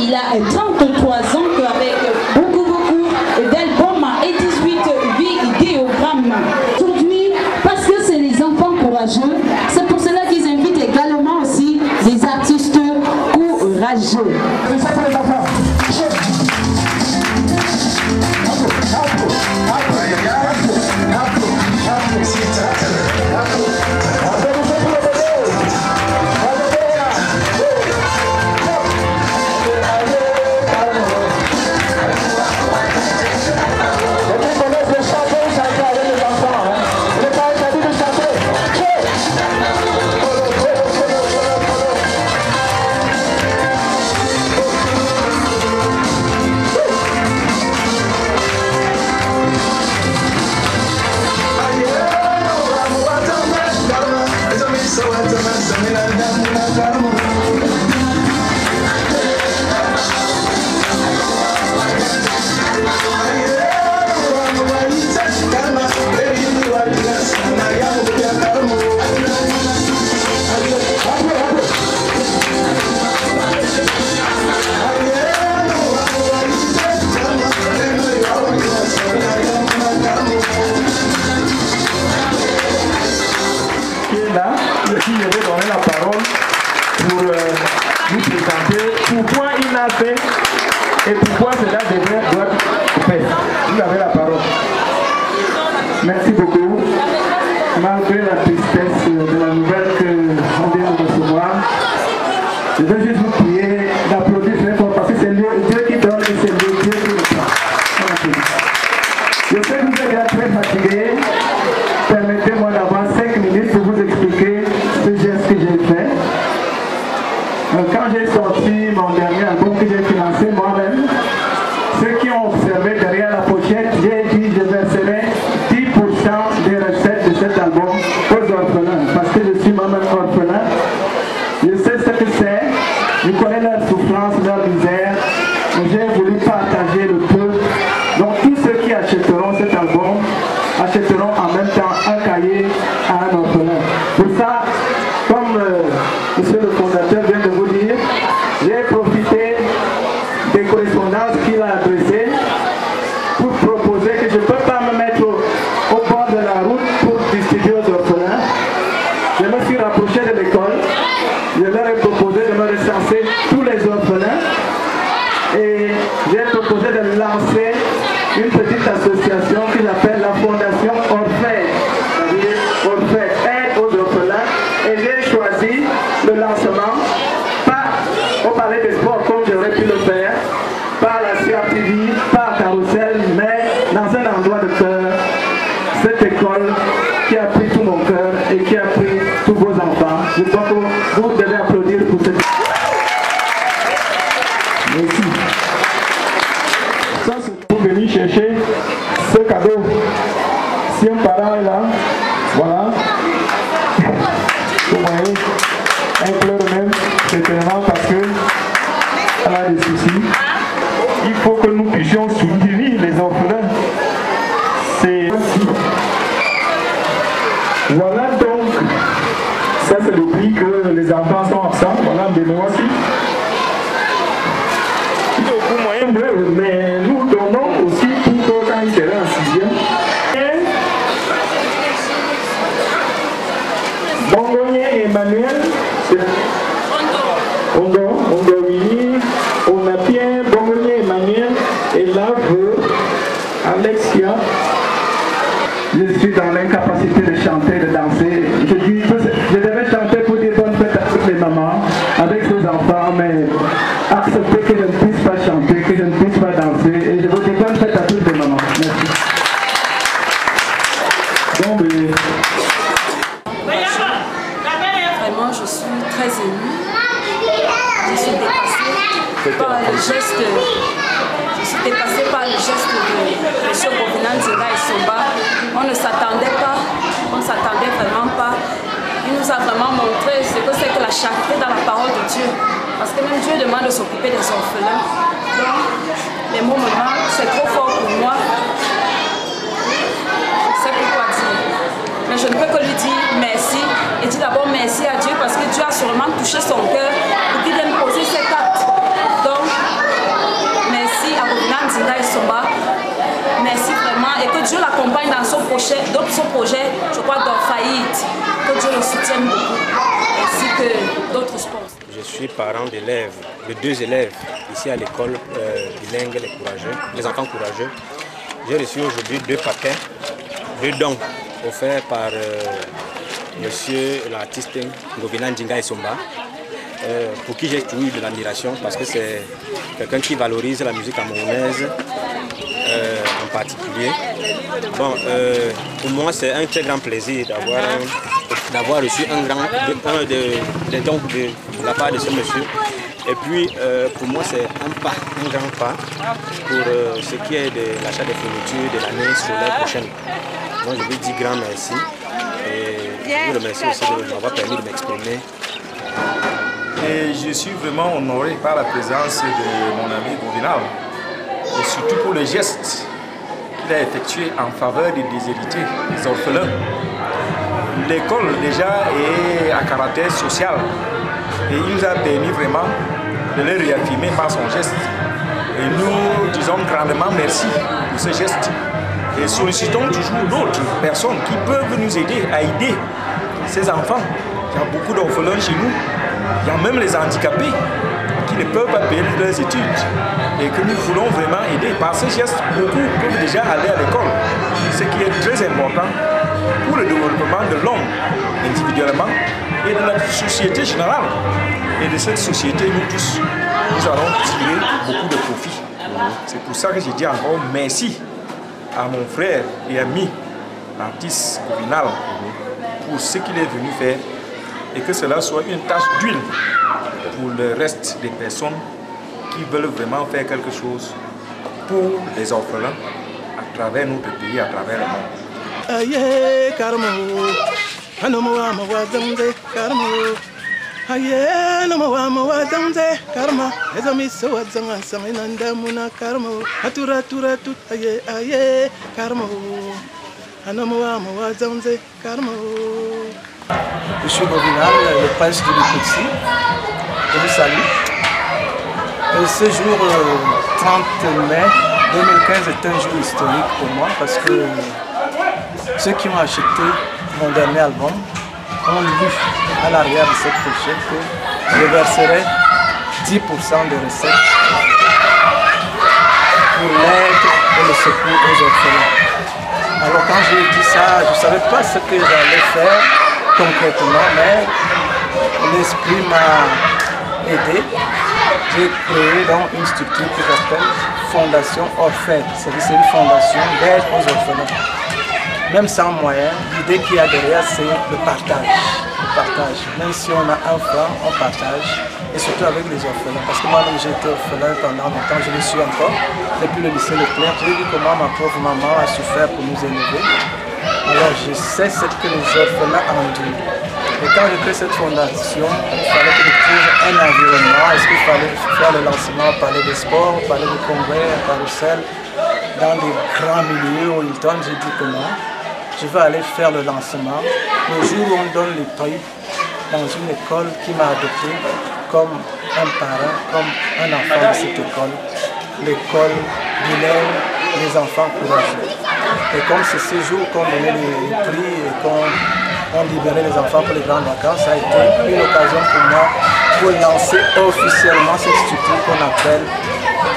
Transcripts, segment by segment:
Il a 33 ans avec beaucoup d'albums et 18 vidéogrammes. Aujourd'hui, parce que c'est les enfants courageux, c'est pour cela qu'ils invitent également aussi des artistes courageux. Je vais donner la parole pour vous présenter pourquoi il a fait et pourquoi cela doit faire. Vous avez la parole. Merci beaucoup. Malgré la tristesse de la nouvelle qu'on vient de recevoir, je vais juste vous prier d'applaudir très fort parce que c'est Dieu qui donne et c'est Dieu qui le prend. Je sais que vous êtes déjà très fatigué. Permettez-moi d'avoir 5 minutes pour vous expliquer ce geste que j'ai fait. Quand j'ai sorti mon dernier album que j'ai financé moi-même, ceux qui ont observé derrière la pochette, j'ai dit je verserai 10% des recettes de cet album aux orphelins. Parce que je suis moi-même orphelin. Je sais ce que c'est. Je connais leur souffrance, leur misère. J'ai voulu partager le peu. Donc tous ceux qui achèteront cet album achèteront en même temps un cahier à un orphelin. Pour ça, comme monsieur le fondateur vient de vous dire, j'ai profité des correspondances qu'il a adressées pour proposer que je ne peux pas me mettre au bord de la route pour distribuer aux orphelins. Je me suis rapproché de l'école, je leur ai proposé de me recenser tous les orphelins et j'ai proposé de lancer une petite association qui s'appelle la Fondation Orphée, c'est-à-dire Orphée, aide aux orphelins, et j'ai choisi le lancement, pas au palais des sports comme j'aurais pu le faire, pas à la CRTV, pas à Carousel, mais dans un endroit de cœur, cette école qui a pris tout mon cœur et qui a pris tous vos enfants. Je crois que vous devez applaudir pour cette... Merci. Ça, c'est pour venir chercher ce cadeau. Si un parent est là, voilà. Vous voyez, elle pleure même, certainement parce qu'elle a des soucis. Il faut que nous puissions soutenir les orphelins. C'est... Voilà donc, ça c'est le prix que les enfants sont absents. Voilà, mais voici. Il est au coût moyen de, mais nous donnons aussi pour que quand il sera en 6e. Bongonier Emmanuel, Ondo Willy, Onapien, Bongonier Emmanuel, et là, Alexia. Je suis dans l'incapacité de chanter, de danser. Je devais chanter pour dire bonne fête à toutes les mamans, avec ses enfants, mais accepter que je ne puisse pas chanter, que je ne puisse pas danser. Et je vous dis bonne fête à toutes les mamans. Merci. Donc, vraiment, je suis très émue. Je suis dépassée par le geste. Je suis dépassée par le geste de M. Govinand Nzinga Essomba. On ne s'attendait pas, on ne s'attendait vraiment pas. Il nous a vraiment montré ce que c'est que la charité dans la parole de Dieu. Parce que même Dieu demande de s'occuper des orphelins. Donc, les mots me manquent, c'est trop fort pour moi. Je ne sais plus quoi dire. Mais je ne peux que lui dire merci. Et dire d'abord merci à Dieu parce que Dieu a sûrement touché son cœur pour qu'il vienne poser cet acte. Donc, merci à Govinand Nzinga Essomba. Merci vraiment. Et que Dieu l'accompagne dans son projet, je crois, d'Orphaïd. Que Dieu le soutienne beaucoup. Ainsi que d'autres sports. Je suis parent d'élèves, de 2 élèves ici à l'école bilingue les enfants courageux. J'ai reçu aujourd'hui 2 paquets, 2 dons offerts par monsieur l'artiste Govinand Nzinga Essomba, pour qui j'ai toujours eu de l'admiration parce que c'est quelqu'un qui valorise la musique camerounaise en particulier. Bon, pour moi c'est un très grand plaisir d'avoir reçu des dons de la part de ce monsieur. Et puis pour moi c'est un grand pas pour ce qui est de l'achat des fournitures de l'année scolaire prochaine. Donc je lui dis grand merci et je vous remercie aussi de m'avoir permis de m'exprimer. Et je suis vraiment honoré par la présence de mon ami Govinand et surtout pour le geste qu'il a effectué en faveur des déshérités, des orphelins. L'école déjà est à caractère social et il nous a permis vraiment de le réaffirmer par son geste. Et nous disons grandement merci pour ce geste et sollicitons toujours d'autres personnes qui peuvent nous aider à aider ces enfants. Il y a beaucoup d'orphelins chez nous, il y a même les handicapés qui ne peuvent pas payer leurs études et que nous voulons vraiment aider. Par ce geste, beaucoup peuvent déjà aller à l'école, ce qui est très important pour le développement de l'homme individuellement et de la société générale. Et de cette société, nous tous, nous allons tirer beaucoup de profit. C'est pour ça que je dis encore merci à mon frère et ami, l'artiste Govinand, pour ce qu'il est venu faire et que cela soit une tache d'huile pour le reste des personnes qui veulent vraiment faire quelque chose pour les orphelins à travers notre pays, à travers le monde. Aye karmo anomo amawazamze karmo aye anomo amawazamze karma ezami sawazanga saminanda muna karmo atura tura tut aye karmo anomo amawazamze karmo. Je suis Govinand, le prince de Likoutsi. Je vous salue. Ce jour 30 mai 2015 est un jour historique pour moi parce que ceux qui ont acheté mon dernier album ont lu à l'arrière de cette pochette que je verserai 10% des recettes pour l'aide et le secours aux orphelins. Alors quand j'ai dit ça, je ne savais pas ce que j'allais faire concrètement, mais l'esprit m'a aidé. J'ai créé donc une structure que j'appelle Fondation Orphaïd. C'est une fondation d'aide aux orphelins. Même sans moyens, l'idée qu'il y a derrière, c'est le partage. Le partage. Même si on a un franc, on partage. Et surtout avec les orphelins. Parce que moi-même, j'ai été orphelin pendant longtemps, je le suis encore. Depuis le lycée Leclerc, j'ai vu comment ma pauvre maman a souffert pour nous élever. Alors je sais ce que les orphelins endurent. Et quand j'ai créé cette fondation, il fallait que je trouve un environnement. Est-ce qu'il fallait faire le lancement, parler de sport, parler de congrès, un carrousel, dans des grands milieux au Hilton? J'ai dit que non. Je vais aller faire le lancement. Le jour où on donne les prix dans une école qui m'a adopté comme un parent, comme un enfant de cette école, l'école bilingue, les enfants courageux. Et comme c'est ce jour qu'on donnait les prix et qu'on libérait les enfants pour les grandes vacances, ça a été une occasion pour moi pour lancer officiellement cette structure qu'on appelle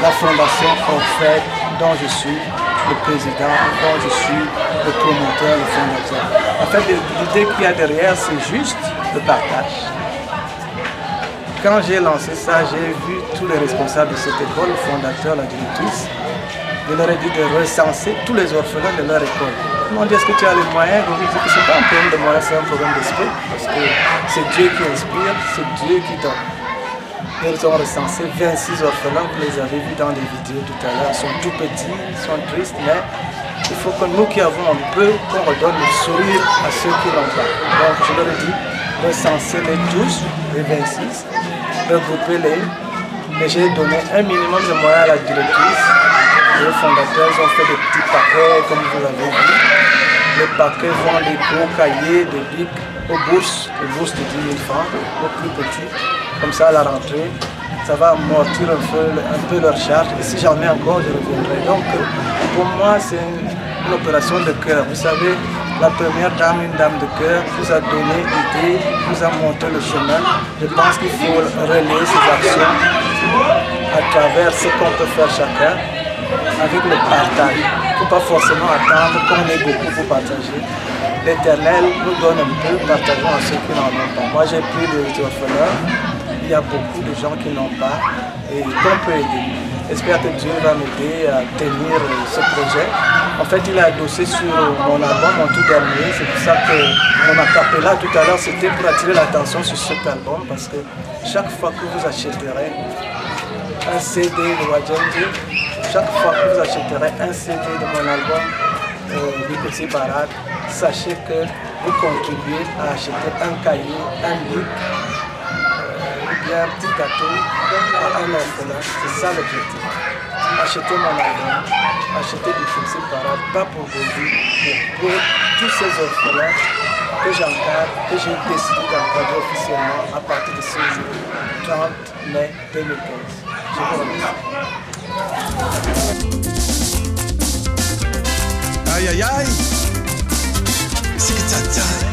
la Fondation Orphaïd, dont je suis le président, dont je suis le promoteur, le fondateur. En fait, l'idée qu'il y a derrière, c'est juste le partage. Quand j'ai lancé ça, j'ai vu tous les responsables de cette école, le fondateur, la directrice. Je leur ai dit de recenser tous les orphelins de leur école. Ils m'ont dit, est-ce que tu as les moyens? Je lui ai dit que ce n'est pas un problème de moyens, c'est un problème d'esprit. Parce que c'est Dieu qui inspire, c'est Dieu qui donne. Ils ont recensé 26 orphelins, vous les avez vus dans les vidéos tout à l'heure. Ils sont tout petits, ils sont tristes, mais il faut que nous qui avons un peu, qu'on redonne le sourire à ceux qui n'ont pas. Donc je leur ai dit, recensez-les tous, les 26, regroupez-les. Mais j'ai donné un minimum de moyens à la directrice. Les fondateurs ont fait des petits paquets, comme vous l'avez vu. Les paquets vont des gros cahiers, des bics, aux bourses de 10 000 francs, aux plus petits. Comme ça, à la rentrée, ça va amortir un peu leur charge. Et si j'en ai encore, je reviendrai. Donc, pour moi, c'est une opération de cœur. Vous savez, la première dame, une dame de cœur, vous a donné l'idée, vous a montré le chemin. Je pense qu'il faut relayer ces actions à travers ce qu'on peut faire chacun, avec le partage. Il ne faut pas forcément attendre qu'on ait beaucoup pour partager. L'Éternel nous donne un peu, partageons à ceux qui n'en ont pas. Moi, j'ai pris des orphelins. Il y a beaucoup de gens qui n'ont pas et qu'on peut aider. J'espère que Dieu va m'aider à tenir ce projet. En fait, il est adossé sur mon album, mon tout dernier. C'est pour ça que mon acapella tout à l'heure, c'était pour attirer l'attention sur cet album. Parce que chaque fois que vous achèterez un CD de Wadjenji, chaque fois que vous achèterez un CD de mon album, Bikotsi Parade, sachez que vous contribuez à acheter un cahier, un livre, un petit gâteau à un orphelin. C'est ça l'objectif. Achetez mon album, achetez Bikotsi Parade, pas pour vos vies, mais pour tous ces orphelins que j'encadre, que j'ai décidé d'encadrer officiellement à partir de ce jour, 30 mai 2015. Je vous remercie. Aïe aïe aïe, c'est que